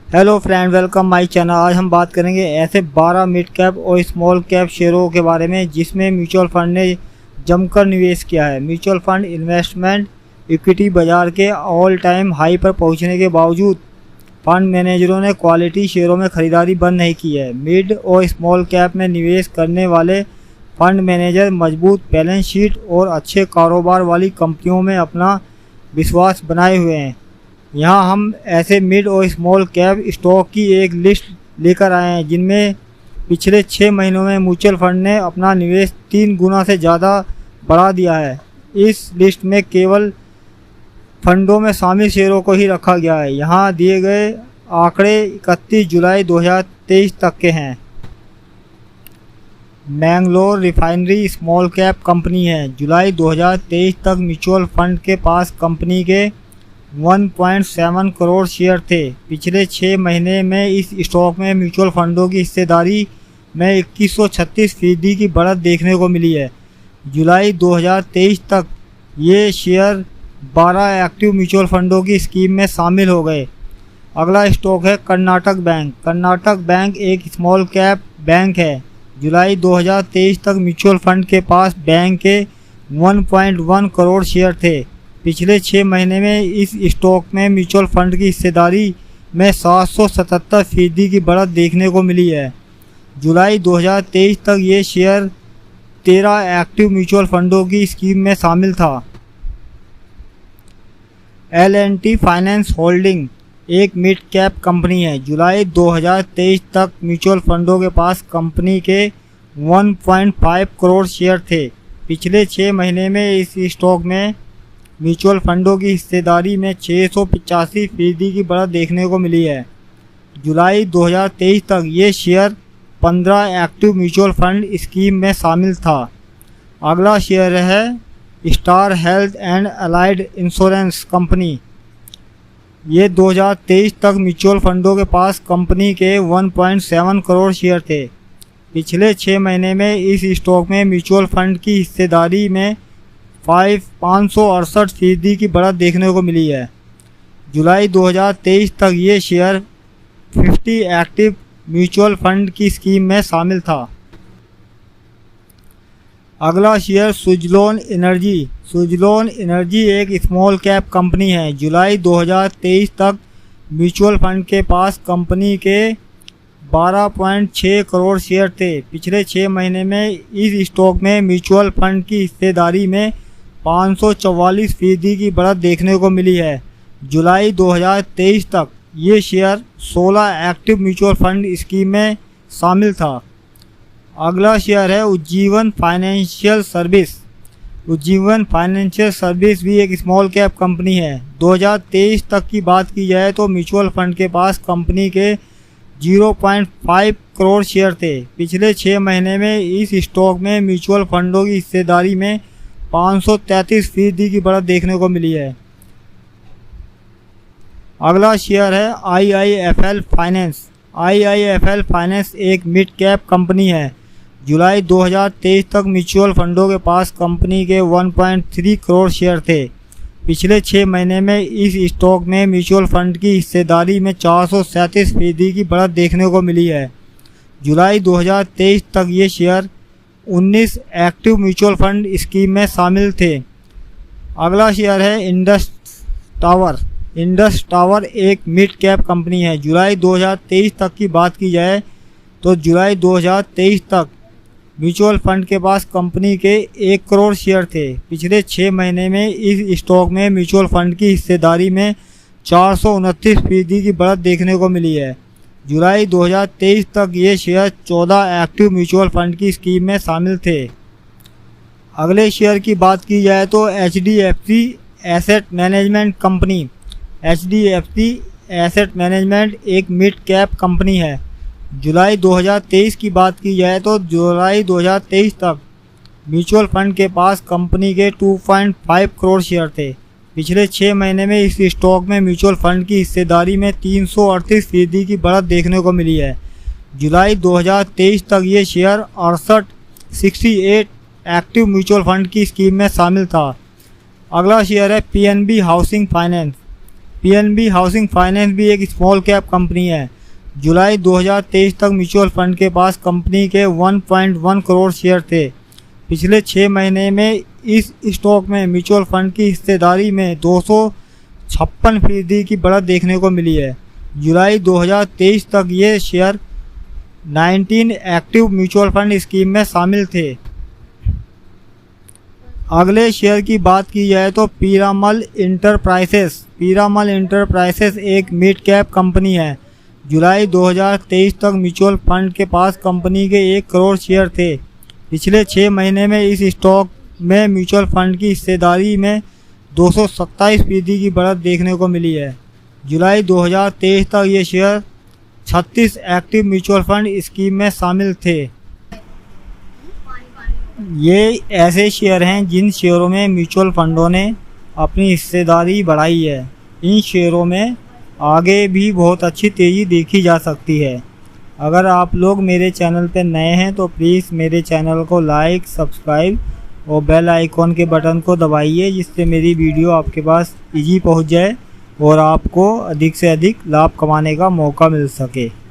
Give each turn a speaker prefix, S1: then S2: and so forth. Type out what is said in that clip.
S1: Hello friend, welcome my channel. आज हम बात करेंगे ऐसे 12 मिड कैप और स्मॉल कैप शेयरों के बारे में जिसमें म्यूचुअल फंड ने जमकर निवेश किया है। म्यूचुअल फंड इन्वेस्टमेंट इक्विटी बाजार के ऑल टाइम हाई पर पहुंचने के बावजूद फंड मैनेजरों ने क्वालिटी शेयरों में खरीदारी बंद नहीं की है। मिड और स्मॉल कैप में निवेश करने वाले फंड मैनेजर मजबूत बैलेंस शीट और अच्छे कारोबार वाली कंपनियों में अपना विश्वास बनाए हुए हैं। यहाँ हम ऐसे मिड और स्मॉल कैप स्टॉक की एक लिस्ट लेकर आए हैं जिनमें पिछले 6 महीनों में म्यूचुअल फंड ने अपना निवेश 3 गुना से ज़्यादा बढ़ा दिया है। इस लिस्ट में केवल फंडों में शामिल शेयरों को ही रखा गया है। यहाँ दिए गए आंकड़े 31 जुलाई 2023 तक के हैं। Mangalore refinery small cap company है। जुलाई 2023 तक म्यूचुअल फंड के पास कंपनी के 1.7 करोड़ शेयर थे। पिछले 6 महीने में इस स्टॉक में म्यूचुअल फंडों की हिस्सेदारी में 2136% की बढ़त देखने को मिली है। जुलाई 2023 तक ये शेयर 12 एक्टिव म्यूचुअल फंडों की स्कीम में शामिल हो गए। अगला स्टॉक है कर्नाटक बैंक। कर्नाटक बैंक एक स्मॉल कैप बैंक है। जुलाई 2023 तक म्यूचुअल फंड के पास बैंक के 1.1 करोड़ शेयर थे। पिछले 6 महीने में इस स्टॉक में म्यूचुअल फंड की हिस्सेदारी में 777% की बढ़त देखने को मिली है। जुलाई 2023 तक ये शेयर 13 एक्टिव म्यूचुअल फंडों की स्कीम में शामिल था। L&T फाइनेंस होल्डिंग एक मिड कैप कंपनी है। जुलाई 2023 तक म्यूचुअल फंडों के पास कंपनी के 1.5 करोड़ शेयर थे। पिछले 6 महीने में इस स्टॉक में म्यूचुअल फंडों की हिस्सेदारी में 685% की बढ़त देखने को मिली है। जुलाई 2023 तक ये share 15 active mutual fund scheme में शामिल था। अगला शेयर है star health and allied insurance company. ये 2023 तक म्यूचुअल फंडों के पास कंपनी के 1.7 करोड़ शेयर थे। पिछले 6 महीने में इस स्टॉक में म्यूचुअल फंड की हिस्सेदारी में 568% की बढ़त देखने को मिली है। जुलाई 2023 तक ये शेयर 50 एक्टिव म्यूचुअल फंड की स्कीम में शामिल था। अगला share Suzlon energy. Suzlon energy एक स्मॉल कैप कंपनी है। जुलाई 2023 तक म्यूचुअल फंड के पास कंपनी के 12.6 करोड़ शेयर थे। पिछले 6 महीने में इस स्टॉक में म्यूचुअल फंड की हिस्सेदारी में 544% की बढ़त देखने को मिली है। जुलाई 2023 तक ये share 16 active mutual fund scheme में शामिल था। अगला शेयर है Ujjivan financial service. Ujjivan financial service भी एक स्मॉल कैप कंपनी है। 2023 तक की बात की जाए तो म्यूचुअल फंड के पास कंपनी के 0.5 करोड़ शेयर थे। पिछले 6 महीने में इस स्टॉक में म्यूचुअल फंडों की हिस्सेदारी में 533% की बढ़त देखने को मिली है। अगला शेयर है IIFL फाइनेंस। IIFL फाइनेंस एक मिड कैप कंपनी है। जुलाई 2023 तक म्यूचुअल फंडों के पास कंपनी के 1.3 करोड़ शेयर थे। पिछले 6 महीने में इस स्टॉक में म्यूचुअल फंड की हिस्सेदारी में 437% की बढ़त देखने को मिली है। जुलाई 2023 तक ये share 19 active mutual fund scheme में शामिल थे। अगला शेयर है इंडस टावर। इंडस टावर एक मिड कैप कंपनी है। जुलाई 2023 तक की बात की जाए तो जुलाई 2023 तक म्यूचुअल फंड के पास कंपनी के 1 करोड़ शेयर थे। पिछले 6 महीने में इस स्टॉक में म्यूचुअल फंड की हिस्सेदारी में 429% की बढ़त देखने को मिली है। जुलाई 2023 तक ये शेयर 14 एक्टिव म्यूचुअल फंड की स्कीम में शामिल थे। अगले शेयर की बात की जाए तो HDFC asset management company. HDFC asset management एक मिड कैप कंपनी है। जुलाई 2023 की बात की जाए तो जुलाई 2023 तक म्यूचुअल फंड के पास कंपनी के 2.5 करोड़ शेयर थे। पिछले 6 महीने में इस स्टॉक में म्यूचुअल फंड की हिस्सेदारी में 338% की बढ़त देखने को मिली है। जुलाई 2023 तक ये शेयर 68 एक्टिव म्यूचुअल फंड की स्कीम में शामिल था। अगला शेयर है PNB housing finance. PNB housing finance भी एक स्मॉल कैप कंपनी है। जुलाई 2023 तक म्यूचुअल फंड के पास कंपनी के 1.1 करोड़ शेयर थे। पिछले 6 महीने में इस स्टॉक में म्यूचुअल फंड की हिस्सेदारी में 256% की बढ़त देखने को मिली है। जुलाई 2023 तक ये share 19 active mutual fund scheme में शामिल थे। अगले शेयर की बात की जाए तो पीरामल इंटरप्राइजेस एक मिड कैप कंपनी है। जुलाई 2023 तक म्यूचुअल फंड के पास कंपनी के 1 करोड़ शेयर थे। पिछले 6 महीने में इस स्टॉक में म्यूचुअल फंड की हिस्सेदारी में 227% की बढ़त देखने को मिली है। जुलाई 2023 तक ये share 36 active mutual fund scheme में शामिल थे। ये ऐसे शेयर हैं जिन शेयरों में म्यूचुअल फंडों ने अपनी हिस्सेदारी बढ़ाई है। इन शेयरों में आगे भी बहुत अच्छी तेज़ी देखी जा सकती है। अगर आप लोग मेरे चैनल पर नए हैं तो प्लीज़ मेरे चैनल को लाइक, सब्सक्राइब और बेल आइकॉन के बटन को दबाइए, जिससे मेरी वीडियो आपके पास इजी पहुंच जाए और आपको अधिक से अधिक लाभ कमाने का मौका मिल सके।